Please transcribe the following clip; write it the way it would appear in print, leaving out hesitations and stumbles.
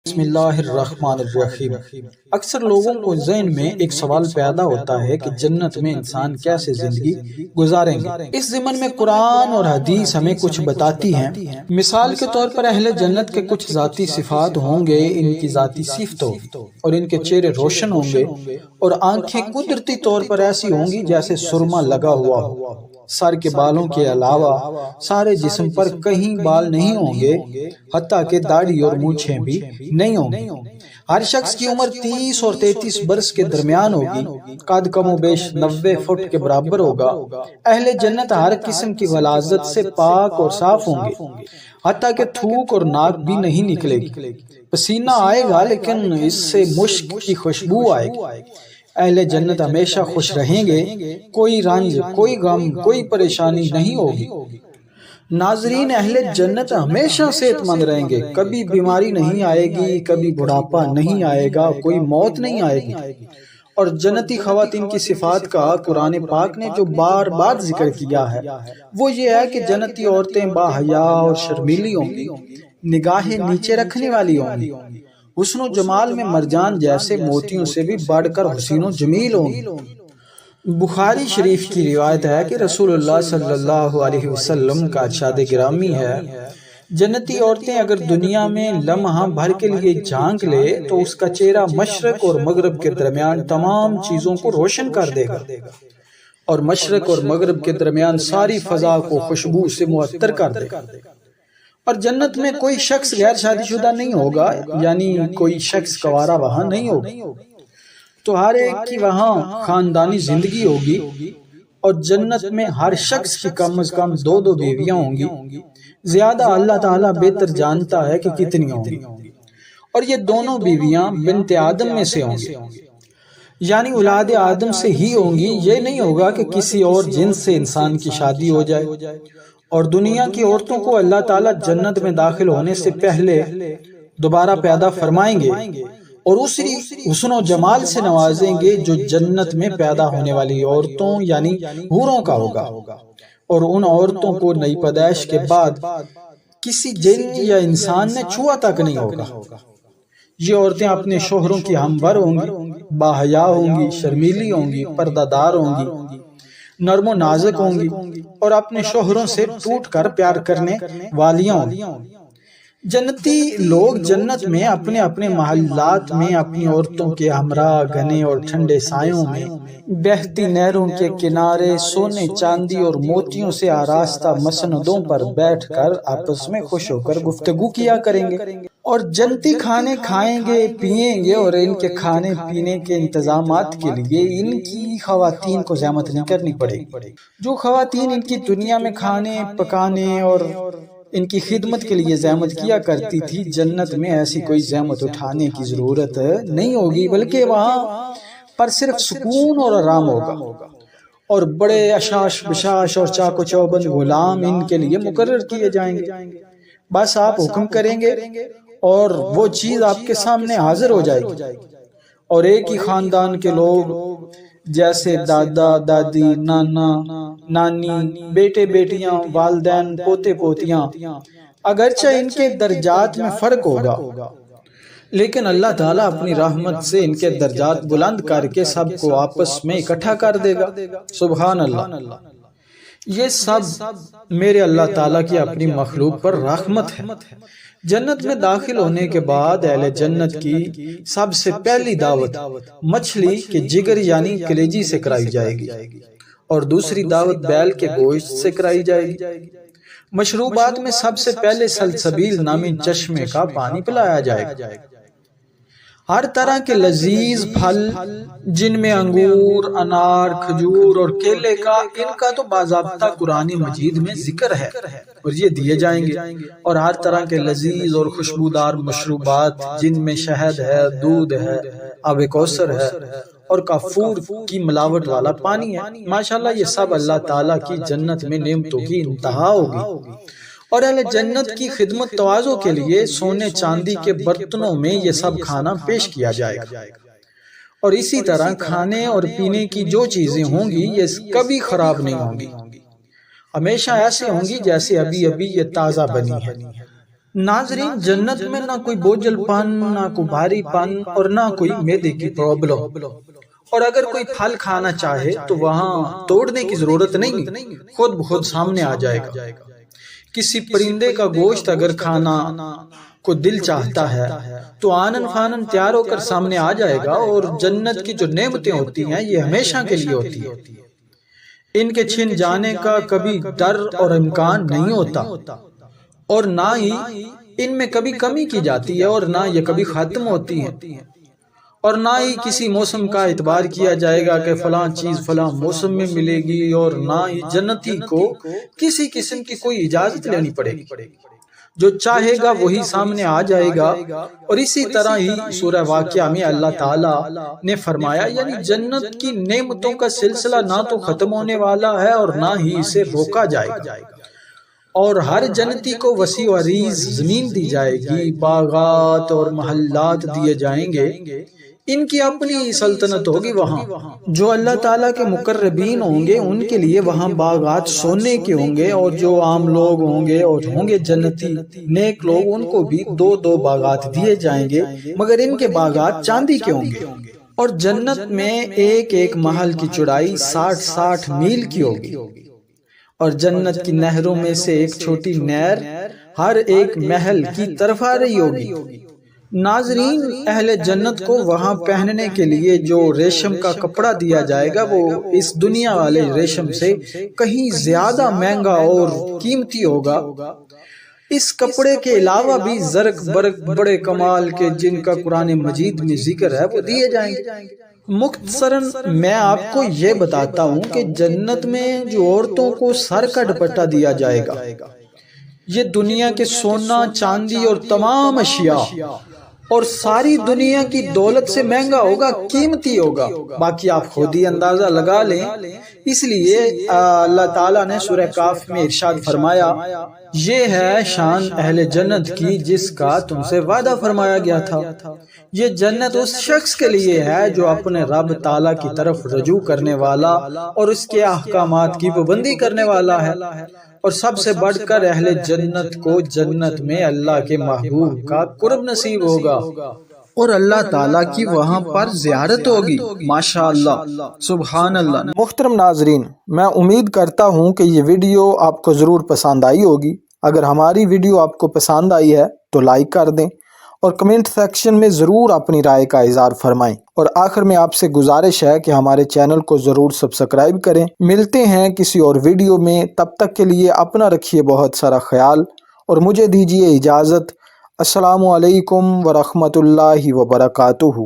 بسم اللہ الرحمن الرحیم۔ اکثر لوگوں کو ذہن میں ایک سوال پیدا ہوتا ہے کہ جنت میں انسان کیسے زندگی گزاریں گے۔ اس ضمن میں قرآن اور حدیث ہمیں کچھ بتاتی ہیں۔ مثال کے طور پر اہل جنت کے کچھ ذاتی صفات ہوں گے، ان کی ذاتی صفتوں اور ان کے چہرے روشن ہوں گے اور آنکھیں قدرتی طور پر ایسی ہوں گی جیسے سرما لگا ہوا ہو۔ سر کے بالوں کے علاوہ سارے جسم پر کہیں بال نہیں ہوں گے، حتیٰ کہ داڑھی اور مونچھیں بھی نہیں ہوں گی۔ ہر شخص کی عمر 30 اور 33 برس کے درمیان ہوگی، قد کم و بیش 90 فٹ کے برابر ہوگا۔ اہل جنت ہر قسم کی غلاظت سے پاک اور صاف ہوں گے، حتیٰ کہ تھوک اور ناک بھی نہیں نکلے گی۔ پسینہ آئے گا لیکن اس سے مشک کی خوشبو آئے گی۔ اہل جنت ہمیشہ خوش رہیں گے، کوئی رنج، کوئی غم، کوئی پریشانی نہیں ہوگی۔ ناظرین، اہل جنت ہمیشہ صحت مند رہیں گے، کبھی بیماری نہیں آئے گی، کبھی بڑھاپا نہیں آئے گا، کوئی موت نہیں آئے گی۔ اور جنتی خواتین کی صفات کا قرآن پاک نے جو بار بار ذکر کیا ہے وہ یہ ہے کہ جنتی عورتیں باحیا اور شرمیلی ہوں گی، نگاہیں نیچے رکھنے والی ہوں گی، حسن و جمال میں مرجان جیسے موتیوں سے بھی بڑھ کر حسین و جمیل ہوں گی۔ بخاری شریف کی روایت ہے کہ رسول اللہ صلی اللہ علیہ وسلم کا ارشاد گرامی ہے، جنتی عورتیں اگر دنیا میں لمحہ بھر کے لیے جھانک لے تو اس کا چہرہ مشرق اور مغرب کے درمیان تمام چیزوں کو روشن کر دے گا، اور مشرق اور مغرب کے درمیان ساری فضا کو خوشبو سے معطر کر دے گا۔ اور جنت میں کوئی شخص غیر شادی شدہ نہیں ہوگا، یعنی کوئی شخص کنوارا وہاں نہیں ہوگا، تو ہر ایک کی وہاں خاندانی زندگی ہوگی۔ اور جنت میں ہر شخص کی کم از کم 2 بیویاں ہوں گی، زیادہ اللہ تعالیٰ بہتر جانتا ہے کہ کتنی ہوں گی۔ اور یہ دونوں بیویاں بنت آدم میں سے ہوں گی، یعنی اولاد آدم سے ہی ہوں گی۔ یہ نہیں ہوگا کہ کسی اور جنس سے انسان کی شادی ہو جائے۔ اور دنیا کی عورتوں کو اللہ تعالیٰ جنت میں داخل ہونے سے پہلے دوبارہ پیدا فرمائیں گے اور اسی حسن و جمال سے نوازیں گے جو جنت میں پیدا ہونے والی عورتوں یعنی حوروں کا ہوگا۔ اور ان عورتوں کو نئی پیدائش کے بعد کسی جن یا انسان نے چھوا تک نہیں ہوگا۔ یہ عورتیں اپنے شوہروں کی ہمبر ہوں گی، باحیا ہوں گی، شرمیلی ہوں گی، پردہ دار ہوں گی، نرم و نازک ہوں گی اور اپنے شوہروں سے ٹوٹ کر پیار کرنے والیاں ہوں گی۔ جنتی لوگ جنت میں اپنے اپنے محلات میں اپنی عورتوں کے ہمراہ گھنے اور ٹھنڈے سایوں میں، بہتی نہروں کے کنارے، سونے چاندی اور موتیوں سے آراستہ مسندوں پر بیٹھ کر آپس میں خوش ہو کر گفتگو کیا کریں گے۔ اور جنتی کھانے کھائیں گے، پیئیں گے، اور ان کے کھانے پینے کے انتظامات کے لیے ان کی خواتین کو زحمت نہیں کرنی پڑے گی۔ جو خواتین ان کی دنیا میں کھانے پکانے اور ان کی خدمت کے لیے زحمت کیا کرتی تھی، جنت میں ایسی کوئی زحمت اٹھانے کی ضرورت نہیں ہوگی، بلکہ وہاں پر صرف سکون اور آرام ہوگا۔ اور بڑے اشاش بشاش اور چاق و چوبند غلام ان کے لیے مقرر کیے جائیں گے۔ بس آپ حکم کریں گے اور وہ چیز آپ کے سامنے حاضر ہو جائے گی۔ اور ایک ہی خاندان کے لوگ جیسے دادا دادی، نانا نانی، بیٹے بیٹیاں، والدین، پوتے پوتیاں، اگرچہ ان کے درجات میں فرق ہوگا لیکن اللہ تعالیٰ اپنی رحمت سے ان کے درجات بلند کر کے سب کو آپس میں اکٹھا کر دے گا۔ سبحان اللہ۔ یہ سب میرے اللہ تعالیٰ کی اپنی مخلوق پر رحمت ہے۔ جنت میں داخل ہونے کے بعد اہل جنت کی سب سے پہلی دعوت مچھلی کے جگر یعنی کلیجی سے کرائی جائے گی، اور دوسری دعوت بیل کے گوشت سے کرائی جائے گی۔ مشروبات میں سب سے پہلے سلسبیل نامی چشمے کا پانی پلایا جائے گا۔ ہر طرح کے لذیذ پھل جن میں انگور، انار، کھجور اور کیلے کا، ان کا تو باضابطہ قرآن مجید میں ذکر ہے اور یہ دیے جائیں گے۔ اور ہر طرح کے لذیذ اور خوشبودار مشروبات جن میں شہد ہے، دودھ ہے، آب کوثر ہے اور کافور کی ملاوٹ والا پانی ہے۔ ماشاءاللہ یہ سب اللہ تعالیٰ کی جنت میں نعمتوں کی انتہا ہوگی۔ اور اہل جنت کی خدمت توازوں کے لیے سونے چاندی کے برتنوں میں یہ سب کھانا پیش کیا جائے گا۔ اور اسی طرح کھانے اور پینے کی جو چیزیں ہوں گی یہ کبھی خراب نہیں ہوں گی، ہمیشہ ایسے ہوں گی جیسے ابھی ابھی یہ تازہ بنی ہے۔ ناظرین، جنت میں نہ کوئی بوجھل پن، نہ کوئی بھاری پن اور نہ کوئی معدے کی پرابلم۔ اور اگر کوئی پھل کھانا چاہے تو وہاں توڑنے کی ضرورت نہیں، خود بخود سامنے آ جائے گا۔ کسی پرندے کا گوشت اگر کھانا کو دل چاہتا ہے تو آنن فانن تیار ہو کر سامنے آ جائے گا۔ اور جنت کی جو نعمتیں ہوتی ہیں یہ ہمیشہ کے لیے ہوتی ہیں، ان کے چھن جانے کا کبھی ڈر اور امکان نہیں ہوتا، اور نہ ہی ان میں کبھی کمی کی جاتی ہے اور نہ یہ کبھی ختم ہوتی ہیں، اور نہ ہی کسی موسم کا اعتبار کیا جائے گا کہ فلاں چیز فلاں موسم میں ملے گی، اور نہ ہی جنتی کو کسی قسم کی کوئی اجازت لینی پڑے گی، جو چاہے گا وہی سامنے آ جائے گا۔ اور اسی طرح ہی سورہ واقعہ میں اللہ تعالیٰ نے فرمایا، یعنی جنت کی نعمتوں کا سلسلہ نہ تو ختم ہونے والا ہے اور نہ ہی اسے روکا جائے گا، اور ہر جنتی کو وسیع و عریض زمین دی جائے گی، باغات اور محلات دیے جائیں گے، ان کی اپنی سلطنت ہوگی وہاں۔ جو اللہ تعالیٰ کے مقربین ہوں گے ان کے لیے وہاں باغات سونے کے ہوں گے، اور جو عام لوگ ہوں گے اور ہوں گے جنتی نیک لوگ، ان کو بھی دو دو باغات دیے جائیں گے، مگر ان کے باغات چاندی کے ہوں گے۔ اور جنت میں ایک ایک محل کی چوڑائی 60 میل کی ہوگی، اور جنت کی نہروں میں سے ایک چھوٹی نہر ہر ایک محل کی طرف آ رہی ہوگی۔ ناظرین، اہل جنت کو وہاں پہننے کے لیے جو ریشم کا کپڑا دیا جائے گا وہ اس دنیا والے ریشم سے کہیں زیادہ مہنگا اور قیمتی ہوگا۔ اس کپڑے کے علاوہ بھی زرق برق بڑے کمال کے جن کا قرآن مجید میں ذکر ہے وہ دیے جائیں گے۔ مختصراً میں آپ کو یہ بتاتا ہوں کہ جنت میں جو عورتوں کو سر کا دوپٹہ دیا جائے گا یہ دنیا کے سونا چاندی اور تمام اشیاء اور ساری دنیا کی دولت سے مہنگا ہوگا، قیمتی ہوگا۔ باقی آپ خود ہی اندازہ لگا لیں۔ اس لیے اللہ تعالیٰ نے سورہ کاف میں ارشاد فرمایا، یہ ہے شان اہل جنت کی جس کا تم سے وعدہ فرمایا گیا تھا۔ یہ جنت اس شخص کے لیے ہے جو اپنے رب تعالیٰ کی طرف رجوع کرنے والا اور اس کے احکامات کی پابندی کرنے والا ہے۔ اور سب سے بڑھ کر اہل جنت کو جنت میں اللہ کے محبوب کا قرب نصیب ہوگا، اور اللہ تعالیٰ کی وہاں پر زیارت ہوگی۔ ماشاءاللہ، سبحان اللہ۔ محترم ناظرین، میں امید کرتا ہوں کہ یہ ویڈیو آپ کو ضرور پسند آئی ہوگی۔ اگر ہماری ویڈیو آپ کو پسند آئی ہے تو لائک کر دیں، اور کمنٹ سیکشن میں ضرور اپنی رائے کا اظہار فرمائیں۔ اور آخر میں آپ سے گزارش ہے کہ ہمارے چینل کو ضرور سبسکرائب کریں۔ ملتے ہیں کسی اور ویڈیو میں، تب تک کے لیے اپنا رکھیے بہت سارا خیال، اور مجھے دیجیے اجازت۔ السلام علیکم ورحمۃ اللہ وبرکاتہ۔